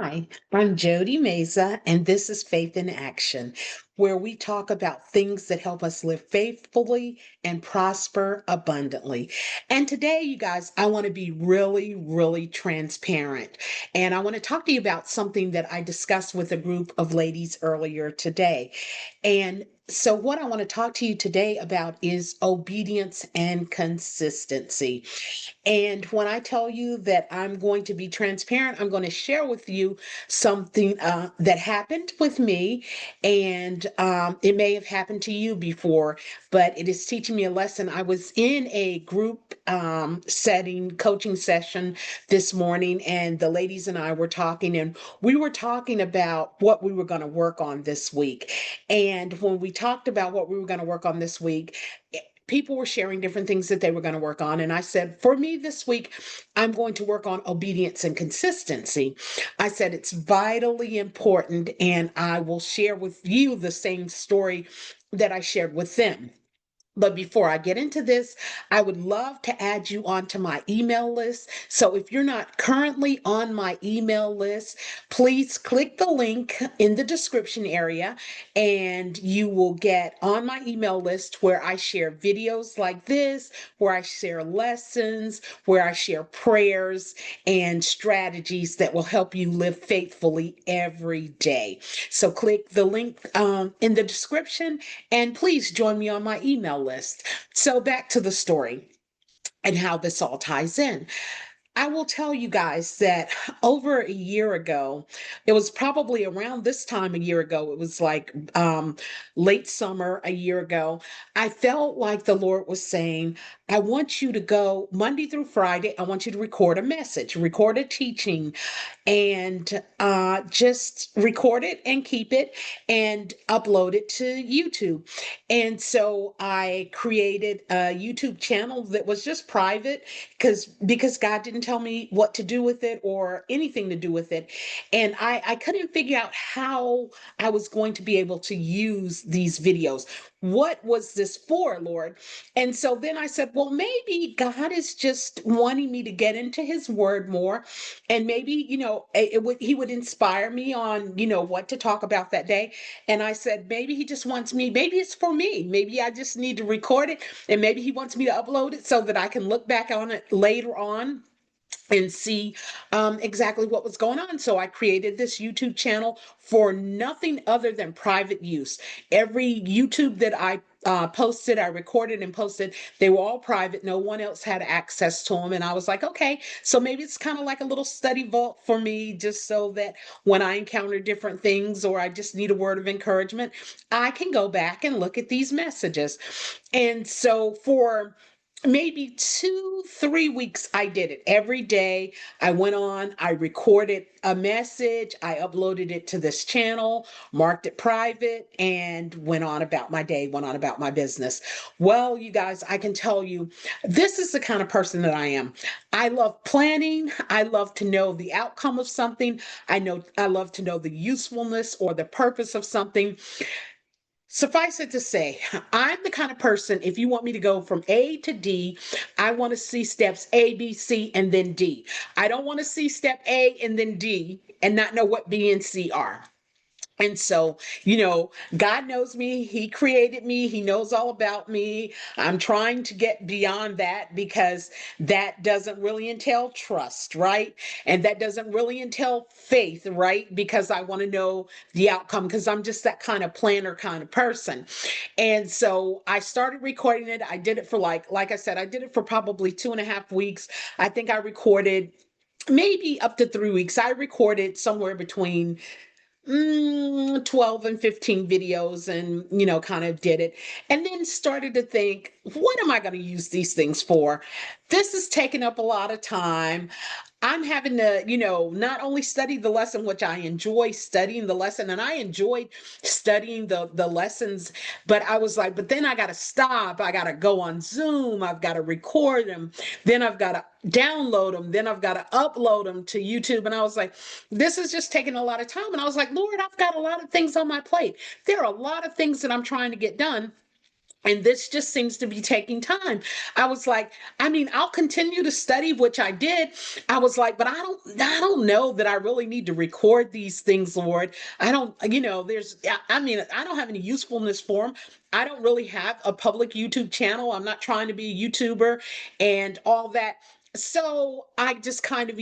Hi, I'm Jody Meza, and this is Faith in Action, where we talk about things that help us live faithfully and prosper abundantly. And today, you guys, I want to be really, really transparent. And I want to talk to you about something that I discussed with a group of ladies earlier today. And so, what I want to talk to you today about is obedience and consistency. And when I tell you that I'm going to be transparent, I'm going to share with you something that happened with me. And it may have happened to you before, but it is teaching me a lesson. I was in a group setting, coaching session this morning, and the ladies and I were talking, and we were talking about what we were going to work on this week. And when we talked about what we were going to work on this week, people were sharing different things that they were going to work on. And I said, for me this week, I'm going to work on obedience and consistency. I said, it's vitally important. And I will share with you the same story that I shared with them. But before I get into this, I would love to add you onto my email list. So if you're not currently on my email list, please click the link in the description area and you will get on my email list where I share videos like this, where I share lessons, where I share prayers and strategies that will help you live faithfully every day. So click the link in the description and please join me on my email list. So back to the story and how this all ties in. I will tell you guys that over a year ago, it was probably around this time a year ago, it was like late summer a year ago, I felt like the Lord was saying, I want you to go Monday through Friday. I want you to record a message, record a teaching, and just record it and keep it and upload it to YouTube. And so I created a YouTube channel that was just private because God didn't tell me what to do with it or anything to do with it. And I couldn't figure out how I was going to be able to use these videos. What was this for, Lord? And so then I said, well, maybe God is just wanting me to get into his word more. And maybe, he would inspire me on, what to talk about that day. And I said, maybe he just wants me, maybe it's for me. Maybe I just need to record it. And maybe he wants me to upload it so that I can look back on it later on and see exactly what was going on. So I created this YouTube channel for nothing other than private use. Every YouTube that I posted, I recorded and posted, they were all private. No one else had access to them. And I was like, okay, so maybe it's kind of like a little study vault for me, just so that when I encounter different things or I just need a word of encouragement, I can go back and look at these messages. And so for maybe 2, 3 weeks, I did it every day. I went on, I recorded a message, I uploaded it to this channel, marked it private, and went on about my day, went on about my business. Well, you guys, I can tell you, this is the kind of person that I am. I love planning. I love to know the outcome of something. I love to know the usefulness or the purpose of something. Suffice it to say, I'm the kind of person, if you want me to go from A to D, I want to see steps A, B, C, and then D. I don't want to see step A and then D and not know what B and C are. And so, God knows me. He created me. He knows all about me. I'm trying to get beyond that because that doesn't really entail trust, right? And that doesn't really entail faith, right? Because I want to know the outcome because I'm just that kind of planner kind of person. And so I started recording it. I did it for like I said, I did it for probably 2.5 weeks. I think I recorded maybe up to 3 weeks. I recorded somewhere between 12 and 15 videos and, kind of did it. And then started to think, what am I going to use these things for? This is taking up a lot of time. I'm having to, not only study the lesson, which I enjoy studying the lesson, and I enjoyed studying the lessons, but I was like, but then I got to stop. I got to go on Zoom. I've got to record them. Then I've got to download them. Then I've got to upload them to YouTube. And I was like, this is just taking a lot of time. And I was like, Lord, I've got a lot of things on my plate. There are a lot of things that I'm trying to get done. And this just seems to be taking time. I was like, I mean, I'll continue to study, which I did. I was like, but I don't know that I really need to record these things, Lord. I don't, I mean, I don't have any usefulness for them. I don't really have a public YouTube channel. I'm not trying to be a YouTuber and all that. So I just kind of,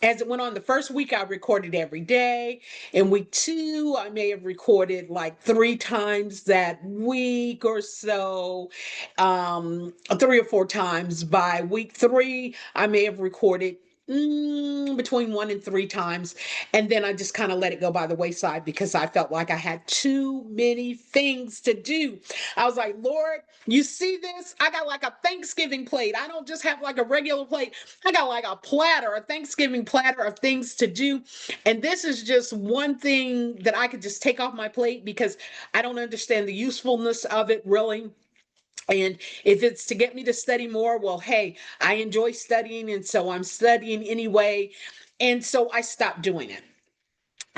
as it went on, the first week I recorded every day. In week two, I may have recorded like three times that week or so, three or four times. By week three, I may have recorded between one and three times. And then I just kind of let it go by the wayside because I felt like I had too many things to do. I was like, Lord, you see this? I got like a Thanksgiving plate. I don't just have like a regular plate. I got like a platter, a Thanksgiving platter of things to do. And this is just one thing that I could just take off my plate because I don't understand the usefulness of it really. And if it's to get me to study more, well, hey, I enjoy studying. And so I'm studying anyway. And so I stopped doing it.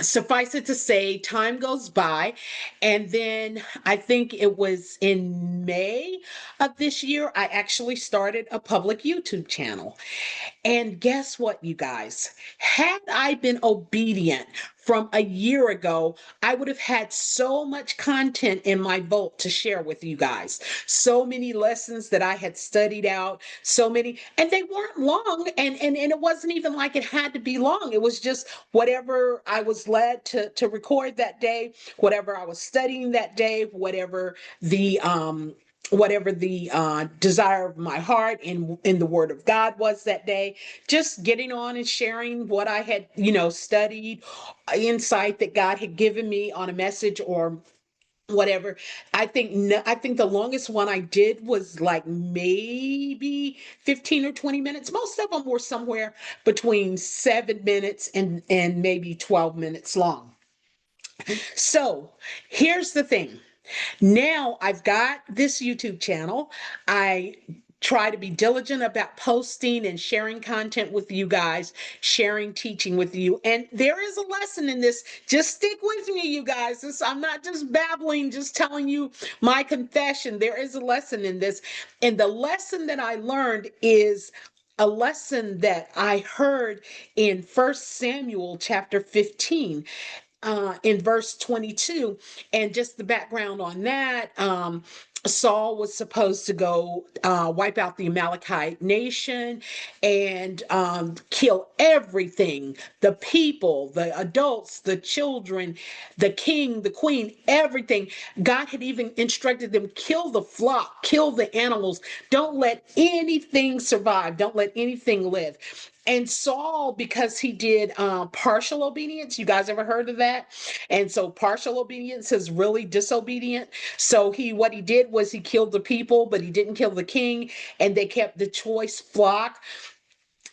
Suffice it to say, time goes by. And then I think it was in May of this year, I actually started a public YouTube channel. And guess what, you guys? Had I been obedient from a year ago, I would have had so much content in my vault to share with you guys. So many lessons that I had studied out, so many, and they weren't long. And it wasn't even like it had to be long. It was just whatever I was led to record that day, whatever I was studying that day, whatever the desire of my heart in the word of God was that day, just getting on and sharing what I had, studied, insight that God had given me on a message or whatever. I think the longest one I did was like maybe 15 or 20 minutes. Most of them were somewhere between 7 minutes and maybe 12 minutes long. So, here's the thing. Now I've got this YouTube channel. I try to be diligent about posting and sharing content with you guys, sharing teaching with you. And there is a lesson in this. Just stick with me, you guys. I'm not just babbling, just telling you my confession. There is a lesson in this. And the lesson that I learned is a lesson that I heard in First Samuel chapter 15 in verse 22. And just the background on that, Saul was supposed to go wipe out the Amalekite nation and kill everything, the people, the adults, the children, the king, the queen, everything. God had even instructed them, kill the flock, kill the animals. Don't let anything survive. Don't let anything live. And Saul, because he did partial obedience, you guys ever heard of that? And so partial obedience is really disobedient. So what he did was he killed the people, but he didn't kill the king, and they kept the choice flock.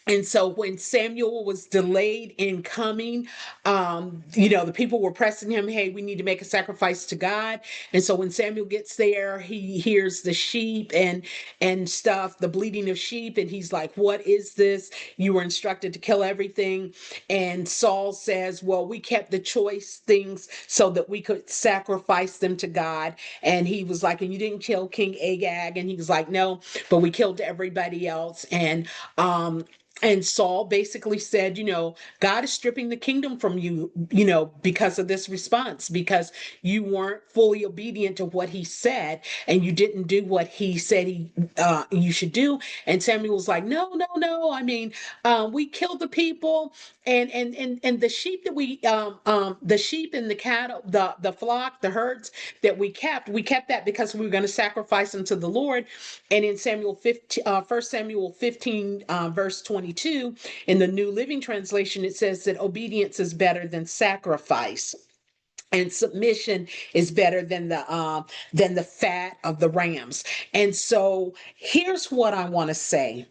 And so when Samuel was delayed in coming, the people were pressing him, hey, we need to make a sacrifice to God. And so when Samuel gets there, he hears the sheep and stuff, the bleating of sheep, and he's like, what is this? You were instructed to kill everything. And Saul says, well, we kept the choice things so that we could sacrifice them to God. And he was like, and you didn't kill King Agag. And he was like, no, but we killed everybody else. And Saul basically said, God is stripping the kingdom from you, because of this response, because you weren't fully obedient to what he said and you didn't do what he said you should do. And Samuel was like, no, no, no. I mean, we killed the people and the sheep that the sheep and the cattle, the flock, the herds that we kept that because we were going to sacrifice them to the Lord. And in 1 Samuel 15, verse 22, in the New Living Translation, it says that obedience is better than sacrifice. And submission is better than the fat of the rams. And so here's what I want to say.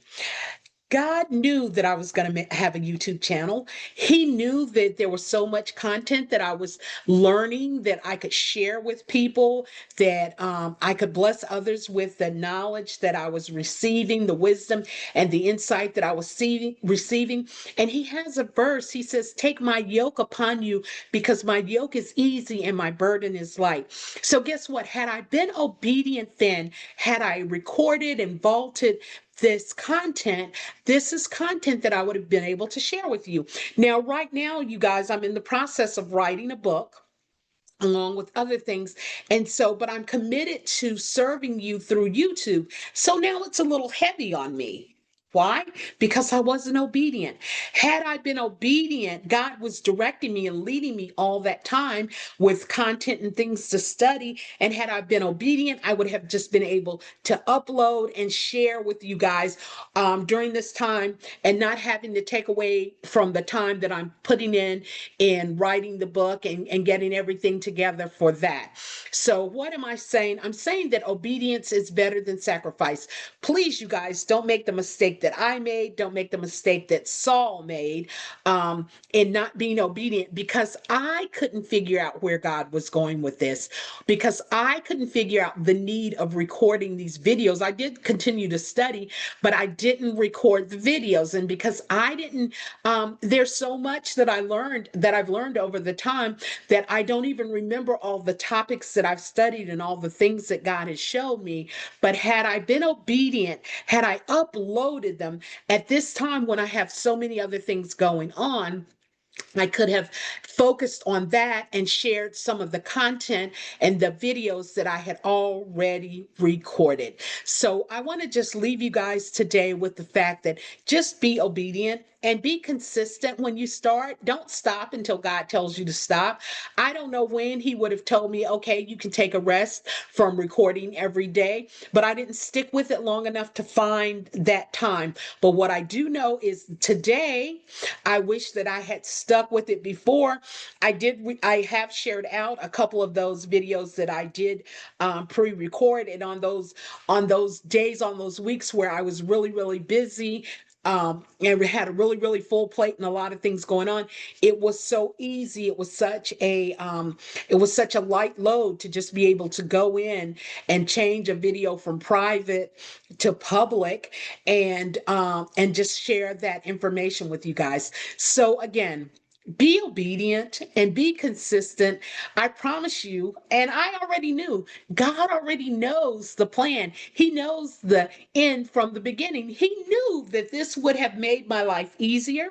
God knew that I was going to have a YouTube channel. He knew that there was so much content that I was learning that I could share with people, that I could bless others with the knowledge that I was receiving, the wisdom and the insight that I was receiving. And he has a verse. He says, "Take my yoke upon you because my yoke is easy and my burden is light." So guess what? Had I been obedient then, had I recorded and vaulted this content, this is content that I would have been able to share with you. Now, right now, you guys, I'm in the process of writing a book along with other things. And so, but I'm committed to serving you through YouTube. So now it's a little heavy on me. Why? Because I wasn't obedient. Had I been obedient, God was directing me and leading me all that time with content and things to study. And had I been obedient, I would have just been able to upload and share with you guys during this time, and not having to take away from the time that I'm putting in writing the book and getting everything together for that. So, what am I saying? I'm saying that obedience is better than sacrifice. Please, you guys, don't make the mistake that I made. Don't make the mistake that Saul made in not being obedient, because I couldn't figure out where God was going with this, because I couldn't figure out the need of recording these videos. I did continue to study, but I didn't record the videos. And because I didn't, there's so much that I've learned over the time that I don't even remember all the topics that I've studied and all the things that God has showed me. But had I been obedient, had I uploaded them at this time when I have so many other things going on, I could have focused on that and shared some of the content and the videos that I had already recorded. So I want to just leave you guys today with the fact that just be obedient and be consistent when you start. Don't stop until God tells you to stop. I don't know when He would have told me, okay, you can take a rest from recording every day, but I didn't stick with it long enough to find that time. But what I do know is today, I wish that I had stuck with it before. I have shared out a couple of those videos that I did pre-record, and on those days, on those weeks where I was really, really busy, and we had a really, really full plate and a lot of things going on. It was so easy. It was such a light load to just be able to go in and change a video from private to public, and just share that information with you guys. So again, be obedient and be consistent. I promise you, and I already knew, God already knows the plan. He knows the end from the beginning. He knew that this would have made my life easier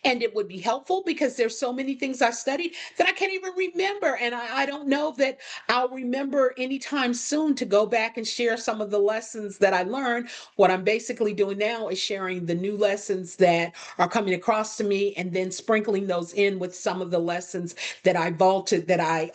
and it would be helpful, because there's so many things I studied that I can't even remember. And I don't know that I'll remember anytime soon to go back and share some of the lessons that I learned. What I'm basically doing now is sharing the new lessons that are coming across to me, and then sprinkling those in with some of the lessons that I vaulted, that I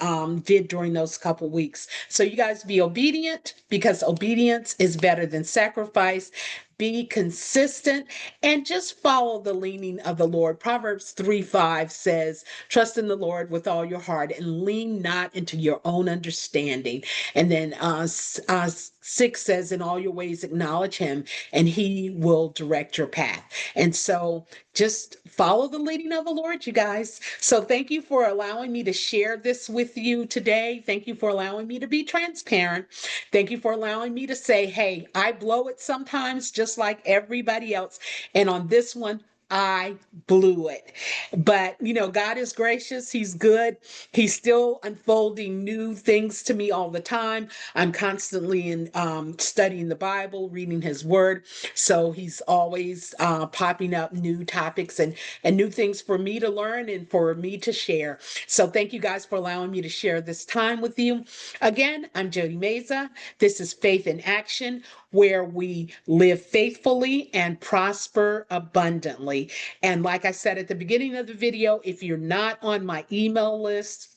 did during those couple weeks. So you guys be obedient, because obedience is better than sacrifice. Be consistent and just follow the leaning of the Lord. Proverbs 3:5 says, "Trust in the Lord with all your heart and lean not into your own understanding." And then 6 says, "In all your ways acknowledge him and he will direct your path." And so just follow the leading of the Lord, you guys. So thank you for allowing me to share this with you today. Thank you for allowing me to be transparent. Thank you for allowing me to say, hey, I blow it sometimes just like everybody else. And on this one, I blew it. But, God is gracious. He's good. He's still unfolding new things to me all the time. I'm constantly in studying the Bible, reading his word. So he's always popping up new topics and new things for me to learn and for me to share. So thank you guys for allowing me to share this time with you. Again, I'm Jody Meza. This is Faith in Action, where we live faithfully and prosper abundantly. And like I said at the beginning of the video, if you're not on my email list,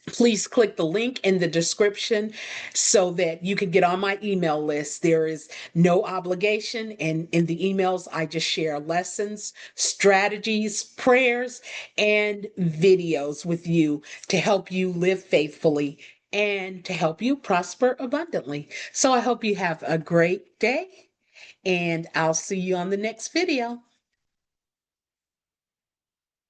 please click the link in the description so that you can get on my email list. There is no obligation. And in the emails, I just share lessons, strategies, prayers, and videos with you to help you live faithfully and to help you prosper abundantly. So I hope you have a great day And I'll see you on the next video.